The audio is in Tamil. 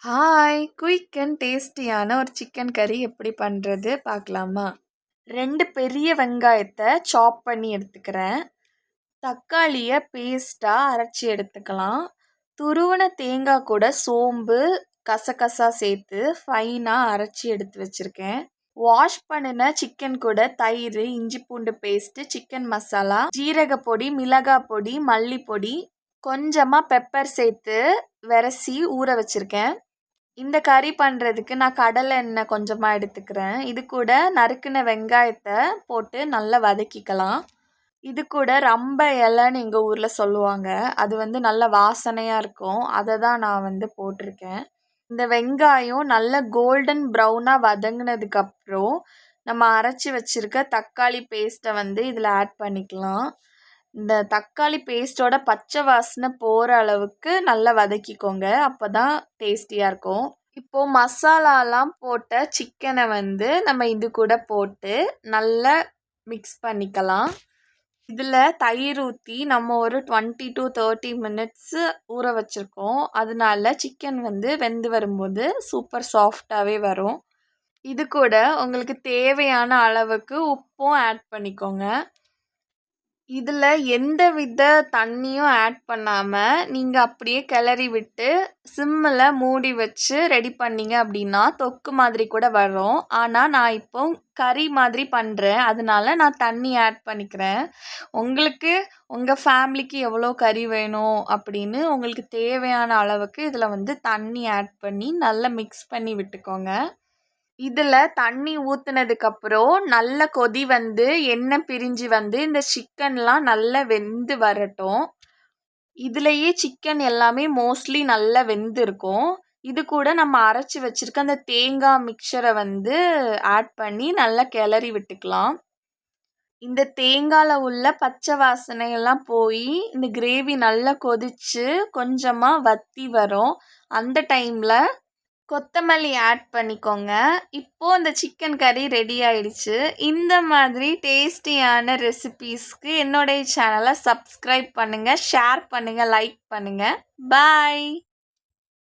ஹாய்! குயிக் அண்ட் டேஸ்டியான ஒரு சிக்கன் கறி எப்படி பண்ணுறது பார்க்கலாமா? 2 பெரிய வெங்காயத்தை சாப் பண்ணி எடுத்துக்கிறேன். தக்காளியை பேஸ்ட்டாக அரைச்சி எடுத்துக்கலாம். துருவன தேங்காய் கூட சோம்பு, கசகசா சேர்த்து ஃபைனாக அரைச்சி எடுத்து வச்சுருக்கேன். வாஷ் பண்ணின சிக்கன் கூட தயிர், இஞ்சி பூண்டு பேஸ்ட்டு, சிக்கன் மசாலா, ஜீரகப்பொடி, மிளகாய் பொடி, மல்லிப்பொடி, கொஞ்சமாக பெப்பர் சேர்த்து விரசி ஊற வச்சுருக்கேன். இந்த கறி பண்ணுறதுக்கு நான் கடலை எண்ணெய் கொஞ்சமாக எடுத்துக்கிறேன். இது கூட நறுக்கின வெங்காயத்தை போட்டு நல்லா வதக்கிக்கலாம். இது கூட ரம்ப இலைன்னு எங்கள் ஊரில் சொல்லுவாங்க. அது நல்ல வாசனையாக இருக்கும். அதை தான் நான் போட்டிருக்கேன். இந்த வெங்காயம் நல்ல கோல்டன் ப்ரௌனாக வதங்கினதுக்கப்புறம் நம்ம அரைச்சி வச்சுருக்க தக்காளி பேஸ்ட்டை இதில் ஆட் பண்ணிக்கலாம். இந்த தக்காளி பேஸ்ட்டோட பச்சை வாசனை போகிற அளவுக்கு நல்லா வதக்கிக்கோங்க. அப்போ தான் டேஸ்டியாக இருக்கும். இப்போது மசாலாலாம் போட்ட சிக்கனை நம்ம இது கூட போட்டு நல்லா மிக்ஸ் பண்ணிக்கலாம். இதில் தயிர் ஊற்றி நம்ம ஒரு 20 to 30 மினிட்ஸு ஊற வச்சுருக்கோம். அதனால சிக்கன் வெந்து வரும்போது சூப்பர் சாஃப்டாகவே வரும். இது கூட உங்களுக்கு தேவையான அளவுக்கு உப்பும் ஆட் பண்ணிக்கோங்க. இதில் எந்த வித தண்ணியும் ஆட் பண்ணாமல் நீங்கள் அப்படியே கிளறி விட்டு சிம்மில் மூடி வச்சு ரெடி பண்ணிங்க அப்படின்னா தொக்கு மாதிரி கூட வரும். ஆனால் நான் இப்போ கறி மாதிரி பண்ணுறேன், அதனால நான் தண்ணி ஆட் பண்ணிக்கிறேன். உங்களுக்கு உங்கள் ஃபேமிலிக்கு எவ்வளோ கறி வேணும் அப்படின்னு உங்களுக்கு தேவையான அளவுக்கு இதில் தண்ணி ஆட் பண்ணி நல்லா மிக்ஸ் பண்ணி விட்டுக்கோங்க. இதில் தண்ணி ஊற்றுனதுக்கப்புறம் நல்ல கொதி எண்ணெய் பிரிஞ்சு இந்த சிக்கன்லாம் நல்லா வெந்து வரட்டும். இதுலேயே சிக்கன் எல்லாமே மோஸ்ட்லி நல்லா வெந்திருக்கும். இது கூட நம்ம அரைச்சி வச்சுருக்க அந்த தேங்காய் மிக்சரை ஆட் பண்ணி நல்லா கிளறி விட்டுக்கலாம். இந்த தேங்காயில் உள்ள பச்சை வாசனையெல்லாம் போய் இந்த கிரேவி நல்லா கொதித்து கொஞ்சமாக வற்றி வரும். அந்த டைமில் கொத்தமல்லி ஆட் பண்ணிக்கோங்க. இப்போது இந்த சிக்கன் கறி ரெடி ஆயிடுச்சு. இந்த மாதிரி டேஸ்டியான ரெசிபீஸ்க்கு என்னுடைய சேனலை சப்ஸ்கிரைப் பண்ணுங்கள், ஷேர் பண்ணுங்கள், லைக் பண்ணுங்கள். பாய்!